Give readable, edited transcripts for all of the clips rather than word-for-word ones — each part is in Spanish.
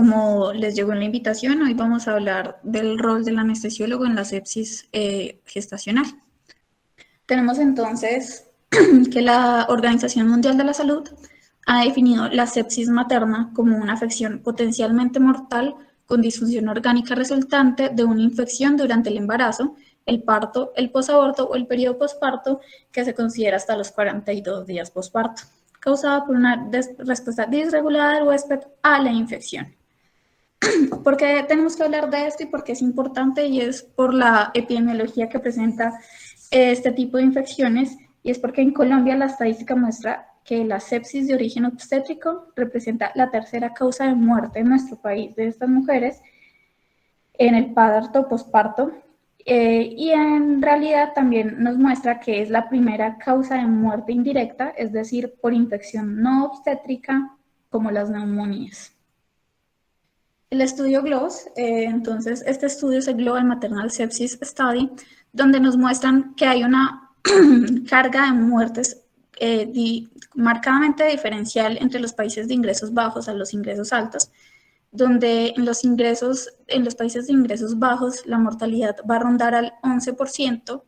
Como les llegó en la invitación, hoy vamos a hablar del rol del anestesiólogo en la sepsis gestacional. Tenemos entonces que la Organización Mundial de la Salud ha definido la sepsis materna como una afección potencialmente mortal con disfunción orgánica resultante de una infección durante el embarazo, el parto, el posaborto o el periodo posparto, que se considera hasta los 42 días posparto, causada por una respuesta disregulada del huésped a la infección. ¿Por qué tenemos que hablar de esto y por qué es importante? Y es por la epidemiología que presenta este tipo de infecciones, y es porque en Colombia la estadística muestra que la sepsis de origen obstétrico representa la tercera causa de muerte en nuestro país de estas mujeres en el parto posparto, y en realidad también nos muestra que es la primera causa de muerte indirecta, es decir, por infección no obstétrica como las neumonías. El estudio GLOS, entonces este estudio es el Global Maternal Sepsis Study, donde nos muestran que hay una carga de muertes marcadamente diferencial entre los países de ingresos bajos a los ingresos altos, donde en los países de ingresos bajos la mortalidad va a rondar al 11%,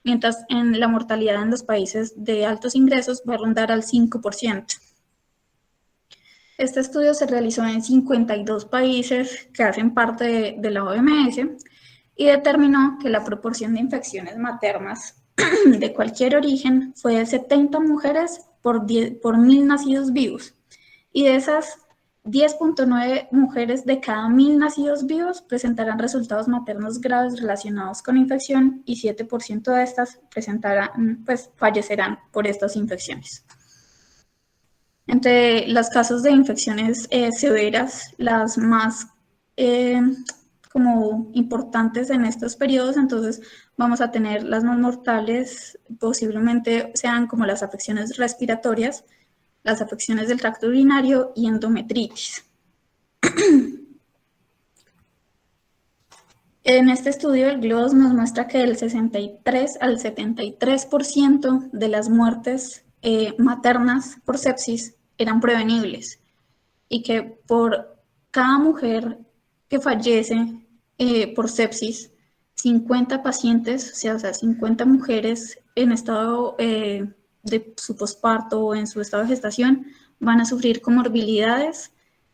mientras en la mortalidad en los países de altos ingresos va a rondar al 5%. Este estudio se realizó en 52 países que hacen parte de la OMS y determinó que la proporción de infecciones maternas de cualquier origen fue de 70 mujeres por 1000 nacidos vivos. Y de esas, 10.9 mujeres de cada 1000 nacidos vivos presentarán resultados maternos graves relacionados con infección y 7% de estas fallecerán por estas infecciones. Entre los casos de infecciones severas, las más como importantes en estos periodos, entonces vamos a tener las más mortales, posiblemente sean como las afecciones respiratorias, las afecciones del tracto urinario y endometritis. En este estudio, el GLOS nos muestra que del 63 al 73% de las muertes maternas por sepsis eran prevenibles y que por cada mujer que fallece por sepsis, 50 pacientes, o sea 50 mujeres en estado de su posparto o en su estado de gestación van a sufrir comorbilidades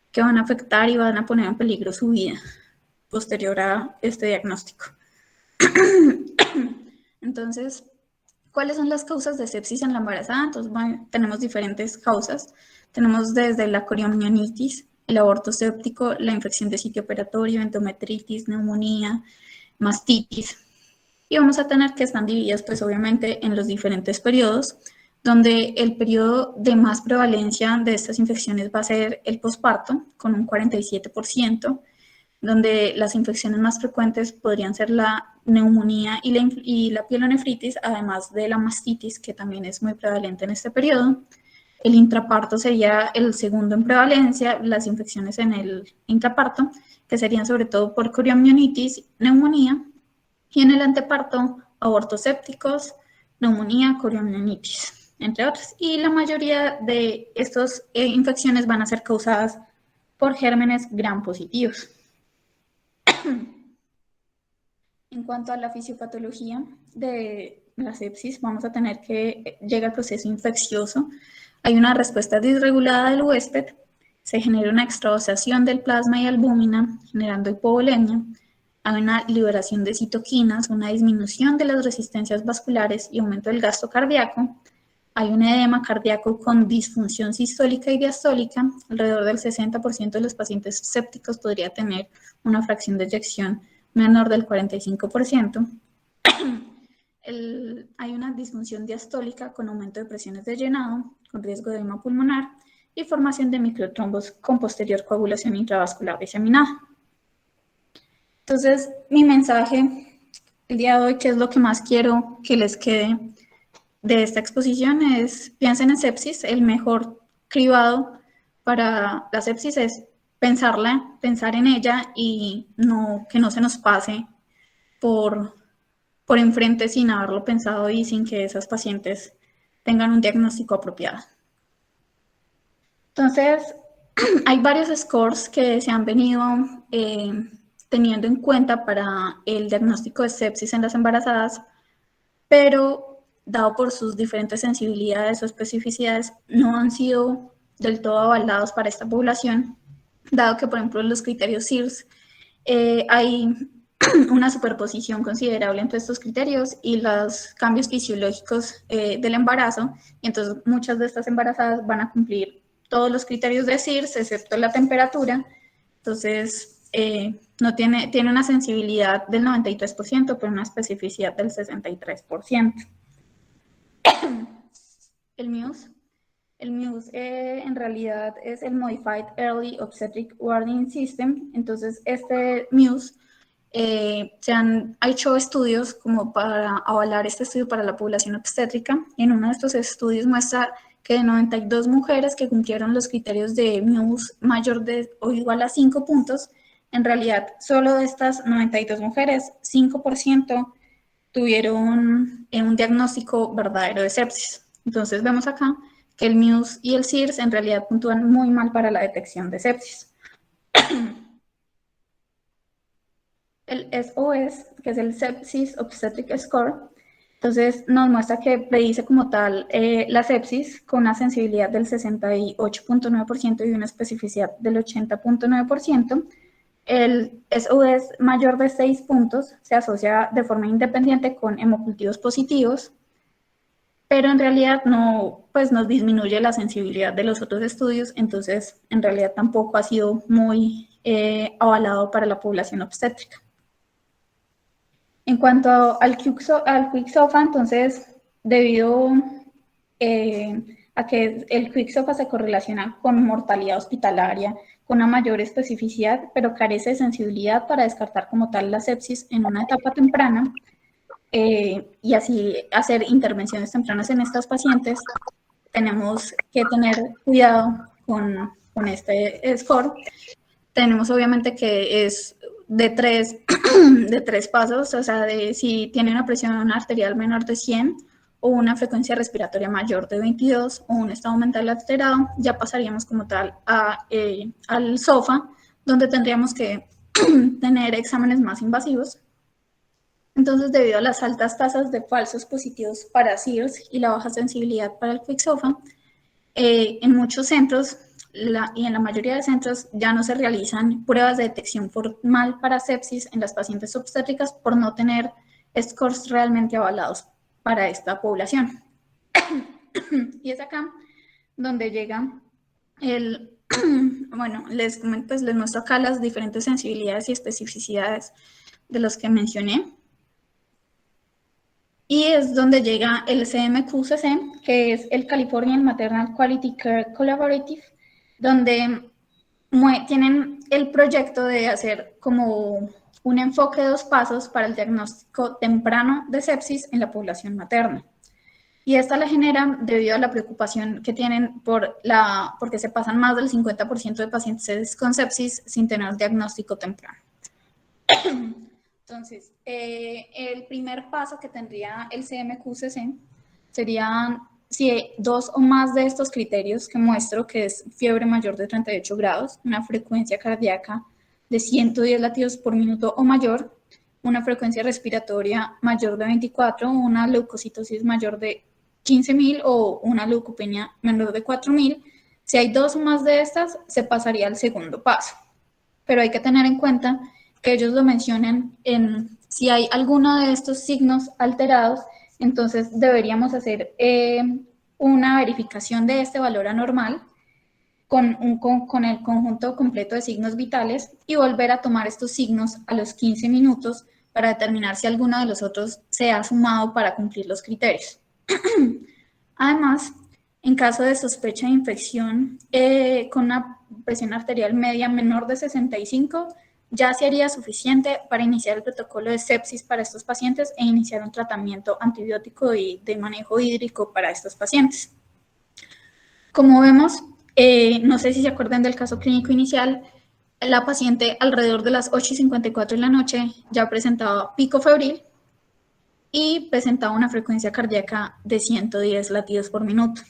que van a afectar y van a poner en peligro su vida posterior a este diagnóstico. Entonces, ¿cuáles son las causas de sepsis en la embarazada? Entonces, bueno, tenemos diferentes causas. Tenemos desde la coriomionitis, el aborto séptico, la infección de sitio operatorio, endometritis, neumonía, mastitis. Y vamos a tener que están divididas, pues obviamente, en los diferentes periodos, donde el periodo de más prevalencia de estas infecciones va a ser el posparto, con un 47%, donde las infecciones más frecuentes podrían ser la neumonía y la pielonefritis, además de la mastitis, que también es muy prevalente en este periodo. El intraparto sería el segundo en prevalencia, las infecciones en el intraparto, que serían sobre todo por coriomionitis, neumonía, y en el anteparto, abortos sépticos, neumonía, coriomionitis, entre otras. Y la mayoría de estas infecciones van a ser causadas por gérmenes gram positivos. En cuanto a la fisiopatología de la sepsis, vamos a tener que llega el proceso infeccioso. Hay una respuesta disregulada del huésped, se genera una extravasación del plasma y albúmina, generando hipovolemia. Hay una liberación de citoquinas, una disminución de las resistencias vasculares y aumento del gasto cardíaco. Hay un edema cardíaco con disfunción sistólica y diastólica. Alrededor del 60% de los pacientes sépticos podría tener una fracción de eyección menor del 45%. Hay una disfunción diastólica con aumento de presiones de llenado, con riesgo de edema pulmonar y formación de microtrombos con posterior coagulación intravascular diseminada. Entonces, mi mensaje el día de hoy, que es lo que más quiero que les quede de esta exposición, es piensen en sepsis. El mejor cribado para la sepsis es pensar en ella y que no se nos pase por enfrente sin haberlo pensado y sin que esas pacientes tengan un diagnóstico apropiado. Entonces, hay varios scores que se han venido teniendo en cuenta para el diagnóstico de sepsis en las embarazadas, pero dado por sus diferentes sensibilidades o especificidades, no han sido del todo avalados para esta población, dado que, por ejemplo, los criterios SIRS hay una superposición considerable entre estos criterios y los cambios fisiológicos del embarazo, y entonces muchas de estas embarazadas van a cumplir todos los criterios de SIRS, excepto la temperatura. Entonces, no tiene una sensibilidad del 93%, pero una especificidad del 63%. El MUSE. El MUSE en realidad es el Modified Early Obstetric Warning System. Entonces, este MUSE se han hecho estudios como para avalar este estudio para la población obstétrica. En uno de estos estudios muestra que de 92 mujeres que cumplieron los criterios de MUSE mayor de o igual a 5 puntos, en realidad solo de estas 92 mujeres, 5% tuvieron un diagnóstico verdadero de sepsis. Entonces vemos acá que el MUSE y el SIRS en realidad puntúan muy mal para la detección de sepsis. El SOS, que es el Sepsis Obstetric Score, entonces nos muestra que predice como tal la sepsis con una sensibilidad del 68.9% y una especificidad del 80.9%. El SOS mayor de 6 puntos se asocia de forma independiente con hemocultivos positivos, pero en realidad no, pues nos disminuye la sensibilidad de los otros estudios, entonces en realidad tampoco ha sido muy avalado para la población obstétrica. En cuanto al QuickSOFA, entonces, debido a que el QuickSOFA se correlaciona con mortalidad hospitalaria, con una mayor especificidad, pero carece de sensibilidad para descartar como tal la sepsis en una etapa temprana, y así hacer intervenciones tempranas en estas pacientes, tenemos que tener cuidado con este score. Tenemos obviamente que es de tres pasos, o sea, de si tiene una presión arterial menor de 100 o una frecuencia respiratoria mayor de 22 o un estado mental alterado, ya pasaríamos como tal al SOFA, donde tendríamos que tener exámenes más invasivos. Entonces, debido a las altas tasas de falsos positivos para SIRS y la baja sensibilidad para el QuickSOFA, en muchos centros y en la mayoría de centros ya no se realizan pruebas de detección formal para sepsis en las pacientes obstétricas por no tener scores realmente avalados para esta población. Y es acá donde llega bueno, les muestro acá las diferentes sensibilidades y especificidades de los que mencioné. Y es donde llega el CMQCC, que es el Californian Maternal Quality Care Collaborative, donde tienen el proyecto de hacer como un enfoque de 2 pasos para el diagnóstico temprano de sepsis en la población materna. Y esta la generan debido a la preocupación que tienen porque se pasan más del 50% de pacientes con sepsis sin tener diagnóstico temprano. Entonces, el primer paso que tendría el CMQCC serían si 2 o más de estos criterios que muestro, que es fiebre mayor de 38 grados, una frecuencia cardíaca de 110 latidos por minuto o mayor, una frecuencia respiratoria mayor de 24, una leucocitosis mayor de 15.000 o una leucopenia menor de 4.000. Si hay 2 o más de estas, se pasaría al segundo paso. Pero hay que tener en cuenta que ellos lo mencionan en si hay alguno de estos signos alterados, entonces deberíamos hacer una verificación de este valor anormal con el conjunto completo de signos vitales y volver a tomar estos signos a los 15 minutos para determinar si alguno de los otros se ha sumado para cumplir los criterios. Además, en caso de sospecha de infección con una presión arterial media menor de 65, ya sería suficiente para iniciar el protocolo de sepsis para estos pacientes e iniciar un tratamiento antibiótico y de manejo hídrico para estos pacientes. Como vemos, no sé si se acuerdan del caso clínico inicial, la paciente alrededor de las 8:54 de la noche ya presentaba pico febril y presentaba una frecuencia cardíaca de 110 latidos por minuto.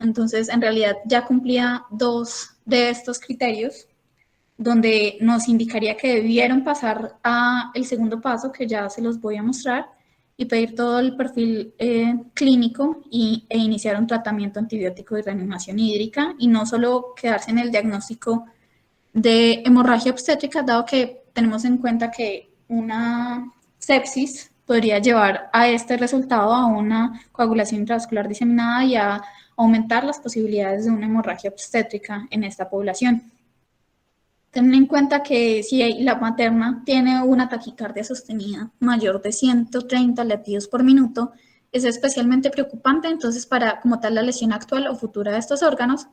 Entonces, en realidad ya cumplía 2 de estos criterios, donde nos indicaría que debieron pasar a el segundo paso, que ya se los voy a mostrar, y pedir todo el perfil clínico e iniciar un tratamiento antibiótico de reanimación hídrica, y no solo quedarse en el diagnóstico de hemorragia obstétrica, dado que tenemos en cuenta que una sepsis podría llevar a este resultado, a una coagulación intravascular diseminada y a aumentar las posibilidades de una hemorragia obstétrica en esta población. Ten en cuenta que si la materna tiene una taquicardia sostenida mayor de 130 latidos por minuto, es especialmente preocupante, entonces, para como tal la lesión actual o futura de estos órganos,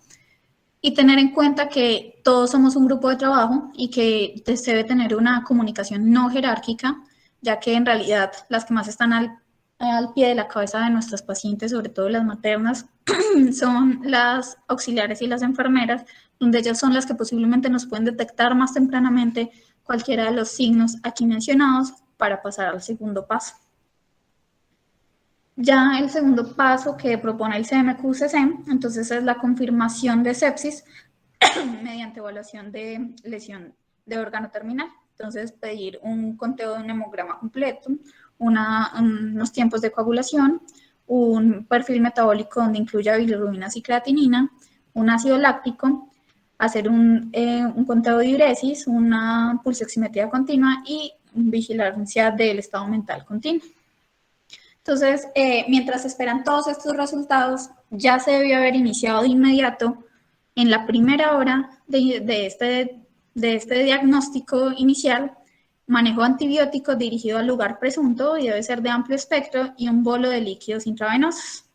y tener en cuenta que todos somos un grupo de trabajo y que se debe tener una comunicación no jerárquica, ya que en realidad las que más están al pie de la cabeza de nuestros pacientes, sobre todo las maternas, son las auxiliares y las enfermeras, donde ellas son las que posiblemente nos pueden detectar más tempranamente cualquiera de los signos aquí mencionados para pasar al segundo paso. Ya el segundo paso que propone el CMQCC, entonces, es la confirmación de sepsis mediante evaluación de lesión de órgano terminal. Entonces, pedir un conteo de un hemograma completo, unos tiempos de coagulación, un perfil metabólico donde incluya bilirrubinas y creatinina, un ácido láctico, hacer un conteo de diuresis, una pulsioximetría continua y vigilancia del estado mental continuo. Entonces, mientras esperan todos estos resultados, ya se debió haber iniciado de inmediato, en la primera hora de este diagnóstico inicial, manejo antibiótico dirigido al lugar presunto, y debe ser de amplio espectro, y un bolo de líquidos intravenosos.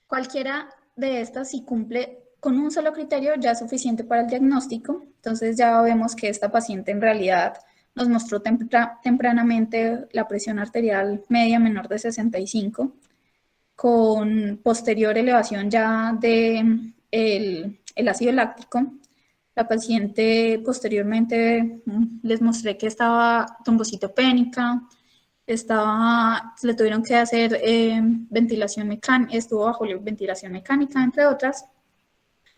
Cualquiera de estas, si cumple con un solo criterio, ya es suficiente para el diagnóstico. Entonces ya vemos que esta paciente en realidad nos mostró tempranamente la presión arterial media menor de 65, con posterior elevación ya de el ácido láctico. La paciente posteriormente les mostré que estaba trombocitopénica, le tuvieron que hacer ventilación mecánica, estuvo bajo ventilación mecánica, entre otras.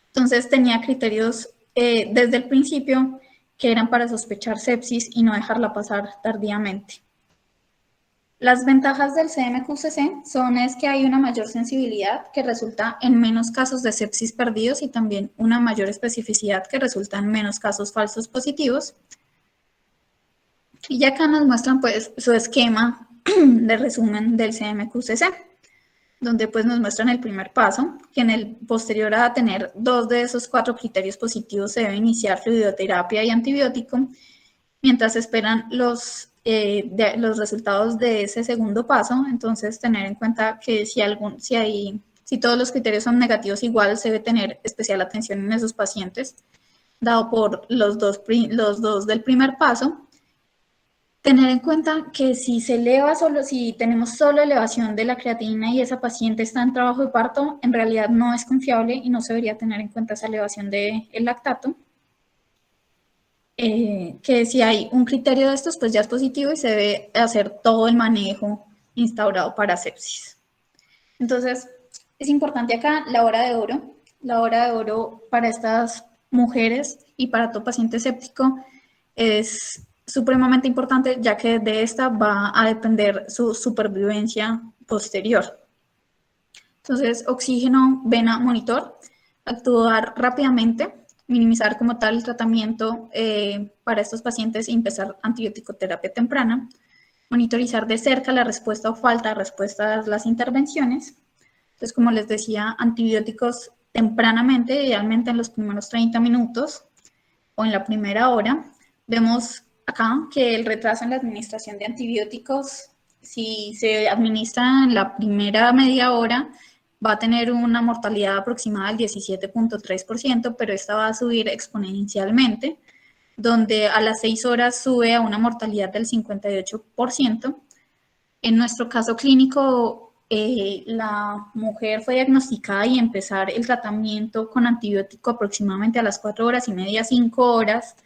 Entonces tenía criterios desde el principio que eran para sospechar sepsis y no dejarla pasar tardíamente. Las ventajas del CMQCC es que hay una mayor sensibilidad, que resulta en menos casos de sepsis perdidos, y también una mayor especificidad, que resulta en menos casos falsos positivos. Y ya acá nos muestran pues su esquema de resumen del CMQCC, donde pues nos muestran el primer paso, que en el posterior a tener 2 de esos 4 criterios positivos se debe iniciar fluidoterapia y antibiótico, mientras esperan los resultados de ese segundo paso. Entonces, tener en cuenta que si todos los criterios son negativos, igual se debe tener especial atención en esos pacientes, dado por los dos del primer paso. Tener en cuenta que si tenemos solo elevación de la creatinina y esa paciente está en trabajo de parto, en realidad no es confiable y no se debería tener en cuenta esa elevación del lactato. Que si hay un criterio de estos, pues ya es positivo y se debe hacer todo el manejo instaurado para sepsis. Entonces, es importante acá la hora de oro. La hora de oro para estas mujeres y para todo paciente séptico es supremamente importante, ya que de esta va a depender su supervivencia posterior. Entonces, oxígeno, vena, monitor, actuar rápidamente, minimizar como tal el tratamiento para estos pacientes y empezar antibiótico-terapia temprana, monitorizar de cerca la respuesta o falta de respuesta a las intervenciones. Entonces, como les decía, antibióticos tempranamente, idealmente en los primeros 30 minutos o en la primera hora. Vemos acá que el retraso en la administración de antibióticos, si se administra en la primera media hora, va a tener una mortalidad aproximada del 17.3%, pero esta va a subir exponencialmente, donde a las 6 horas sube a una mortalidad del 58%. En nuestro caso clínico, la mujer fue diagnosticada y empezar el tratamiento con antibiótico aproximadamente a las 4 horas y media, 5 horas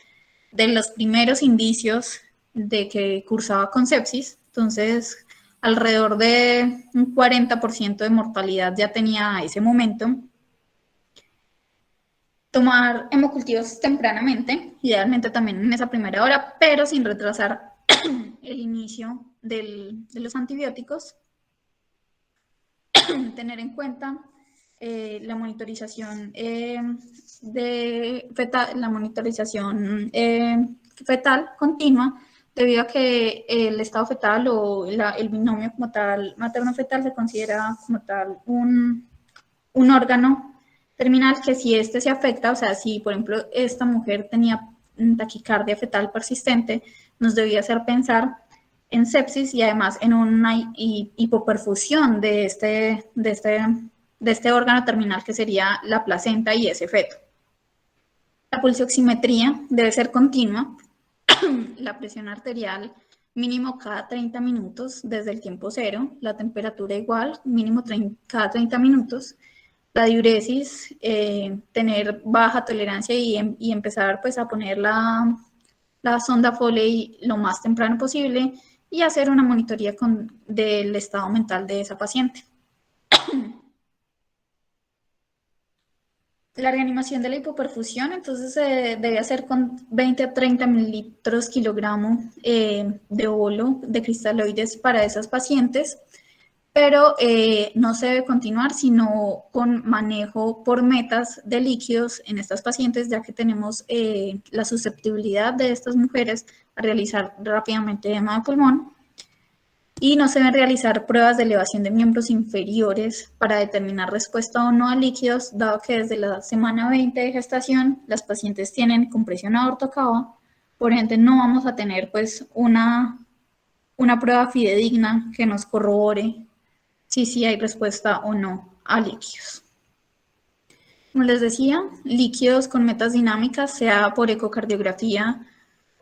de los primeros indicios de que cursaba con sepsis. Entonces, alrededor de un 40% de mortalidad ya tenía a ese momento. Tomar hemocultivos tempranamente, idealmente también en esa primera hora, pero sin retrasar el inicio de los antibióticos. Tener en cuenta la monitorización fetal continua, debido a que el estado fetal o el binomio como tal materno-fetal se considera como tal un órgano terminal que si este se afecta, o sea, si por ejemplo esta mujer tenía taquicardia fetal persistente, nos debía hacer pensar en sepsis y además en una hipoperfusión de este órgano terminal que sería la placenta y ese feto. La pulsioximetría debe ser continua, la presión arterial mínimo cada 30 minutos desde el tiempo cero, la temperatura igual, mínimo cada 30 minutos, la diuresis, tener baja tolerancia y empezar pues a poner la sonda Foley lo más temprano posible y hacer una monitoría del estado mental de esa paciente. La reanimación de la hipoperfusión, entonces se debe hacer con 20 a 30 mililitros kilogramo de óvulo de cristaloides para esas pacientes, pero no se debe continuar sino con manejo por metas de líquidos en estas pacientes, ya que tenemos la susceptibilidad de estas mujeres a realizar rápidamente edema de pulmón. Y no se deben realizar pruebas de elevación de miembros inferiores para determinar respuesta o no a líquidos, dado que desde la semana 20 de gestación las pacientes tienen compresión aorto-cava, por ende no vamos a tener pues una prueba fidedigna que nos corrobore si sí hay respuesta o no a líquidos. Como les decía, líquidos con metas dinámicas, sea por ecocardiografía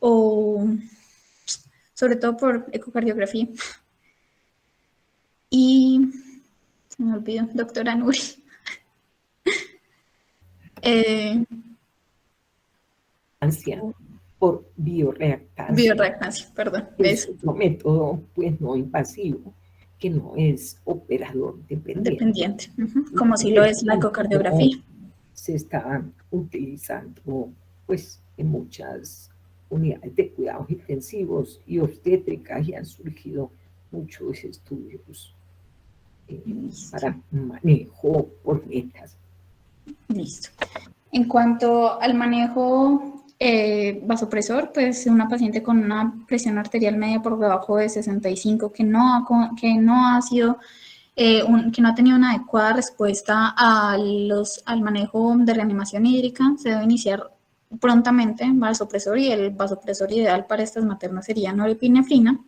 o sobre todo por ecocardiografía. Y se me olvidó, doctora Nuri. Por bioreactancia. Bioreactancia, perdón. Es otro método pues no invasivo, que no es operador dependiente. Como si lo es la ecocardiografía. Se están utilizando pues en muchas unidades de cuidados intensivos y obstétricas y han surgido muchos estudios para manejo por metas. Listo. En cuanto al manejo vasopresor, pues una paciente con una presión arterial media por debajo de 65 que no ha sido que no ha tenido una adecuada respuesta al manejo de reanimación hídrica, se debe iniciar prontamente vasopresor y el vasopresor ideal para estas maternas sería norepinefrina.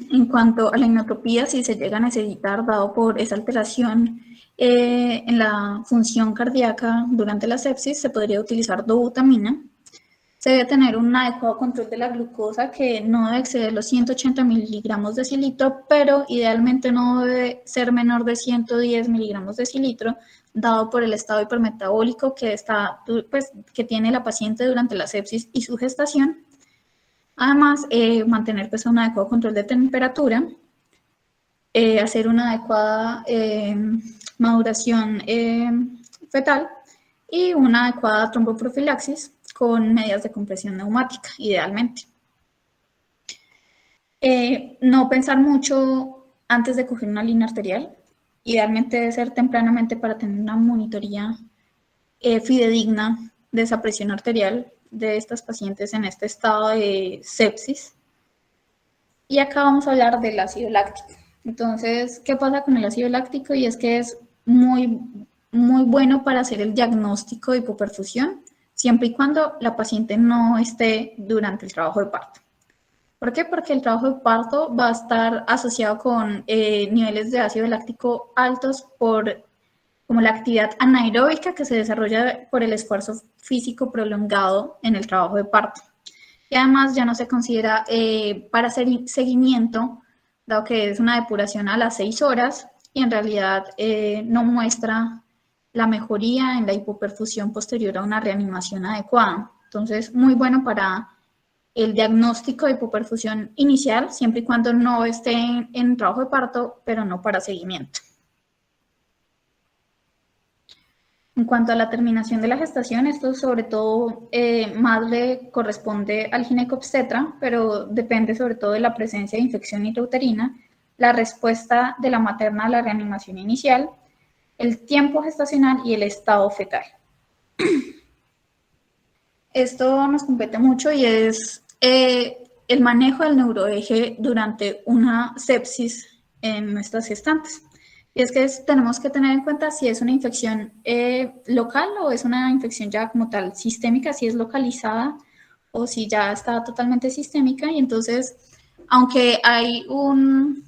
En cuanto a la inotropía, si se llega a necesitar, dado por esa alteración en la función cardíaca durante la sepsis, se podría utilizar dobutamina. Se debe tener un adecuado control de la glucosa que no debe exceder los 180 miligramos de decilitro, pero idealmente no debe ser menor de 110 miligramos de decilitro, dado por el estado hipermetabólico que tiene la paciente durante la sepsis y su gestación. Además, mantener pues, un adecuado control de temperatura, hacer una adecuada maduración fetal y una adecuada tromboprofilaxis con medidas de compresión neumática, idealmente. No pensar mucho antes de coger una línea arterial, idealmente debe ser tempranamente para tener una monitoría fidedigna de esa presión arterial de estas pacientes en este estado de sepsis. Y acá vamos a hablar del ácido láctico. Entonces, ¿qué pasa con el ácido láctico? Y es que es muy bueno para hacer el diagnóstico de hipoperfusión, siempre y cuando la paciente no esté durante el trabajo de parto. ¿Por qué? Porque el trabajo de parto va a estar asociado con niveles de ácido láctico altos como la actividad anaeróbica que se desarrolla por el esfuerzo físico prolongado en el trabajo de parto. Y además ya no se considera para hacer seguimiento, dado que es una depuración a las 6 horas y en realidad no muestra la mejoría en la hipoperfusión posterior a una reanimación adecuada. Entonces, muy bueno para el diagnóstico de hipoperfusión inicial, siempre y cuando no esté en trabajo de parto, pero no para seguimiento. En cuanto a la terminación de la gestación, esto sobre todo más le corresponde al ginecobstetra, pero depende sobre todo de la presencia de infección intrauterina, la respuesta de la materna a la reanimación inicial, el tiempo gestacional y el estado fetal. Esto nos compete mucho y es el manejo del neuroeje durante una sepsis en nuestras gestantes. Y es que tenemos que tener en cuenta si es una infección local o es una infección ya como tal sistémica, si es localizada o si ya está totalmente sistémica. Y entonces, aunque hay una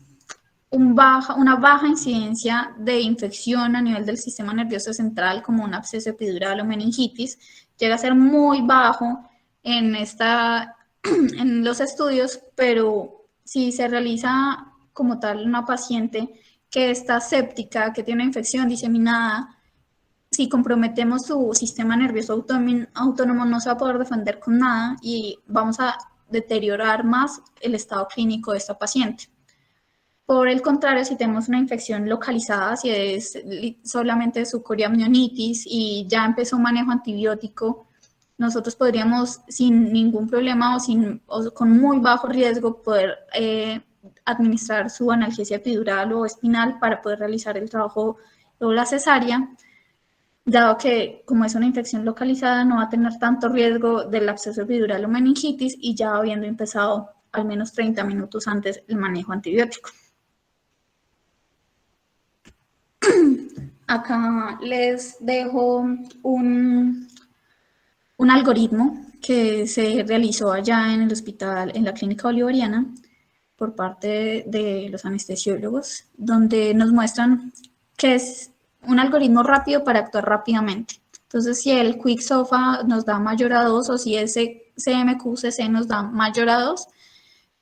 baja incidencia de infección a nivel del sistema nervioso central, como un absceso epidural o meningitis, llega a ser muy bajo en, en los estudios, pero si se realiza como tal una paciente que está séptica, que tiene una infección diseminada, si comprometemos su sistema nervioso autónomo, no se va a poder defender con nada y vamos a deteriorar más el estado clínico de esta paciente. Por el contrario, si tenemos una infección localizada, si es solamente sucoriamnionitis y ya empezó un manejo antibiótico, nosotros podríamos sin ningún problema o con muy bajo riesgo poder administrar su analgesia epidural o espinal para poder realizar el trabajo o la cesárea, dado que como es una infección localizada no va a tener tanto riesgo del absceso epidural o meningitis y ya habiendo empezado al menos 30 minutos antes el manejo antibiótico. Acá les dejo un algoritmo que se realizó allá en el hospital, en la clínica bolivariana, por parte de los anestesiólogos, donde nos muestran que es un algoritmo rápido para actuar rápidamente. Entonces, si el Quick SOFA nos da mayor a 2 o si ese CMQCC nos da mayor a 2,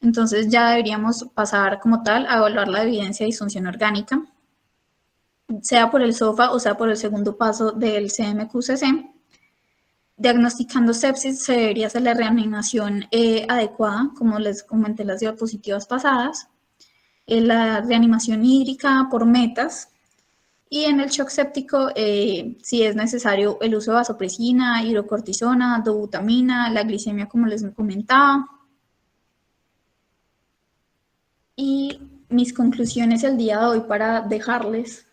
entonces ya deberíamos pasar como tal a evaluar la evidencia de disfunción orgánica, sea por el SOFA o sea por el segundo paso del CMQCC. Diagnosticando sepsis se debería hacer la reanimación adecuada, como les comenté en las diapositivas pasadas, la reanimación hídrica por metas, y en el shock séptico, si es necesario el uso de vasopresina, hidrocortisona, dobutamina, la glicemia como les comentaba. Y mis conclusiones el día de hoy para dejarles,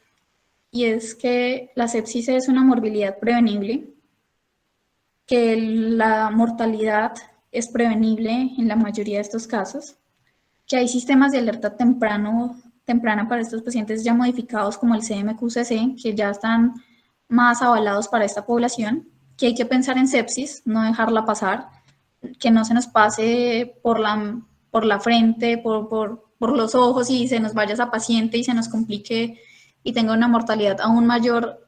y es que la sepsis es una morbilidad prevenible, que la mortalidad es prevenible en la mayoría de estos casos, que hay sistemas de alerta temprana para estos pacientes ya modificados como el CMQCC, que ya están más avalados para esta población, que hay que pensar en sepsis, no dejarla pasar, que no se nos pase por la frente, por los ojos y se nos vaya esa paciente y se nos complique y tenga una mortalidad aún mayor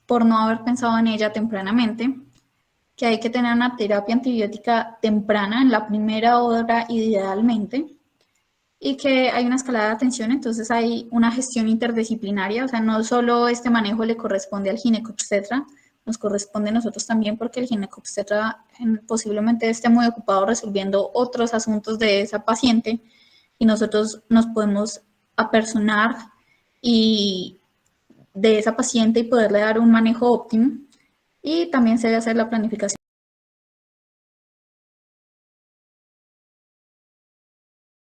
por no haber pensado en ella tempranamente, que hay que tener una terapia antibiótica temprana en la primera hora idealmente, y que hay una escalada de atención, entonces hay una gestión interdisciplinaria, o sea, no solo este manejo le corresponde al ginecobstetra, nos corresponde a nosotros también porque el ginecobstetra posiblemente esté muy ocupado resolviendo otros asuntos de esa paciente y nosotros nos podemos apersonar y de esa paciente y poderle dar un manejo óptimo, y también se debe hacer la planificación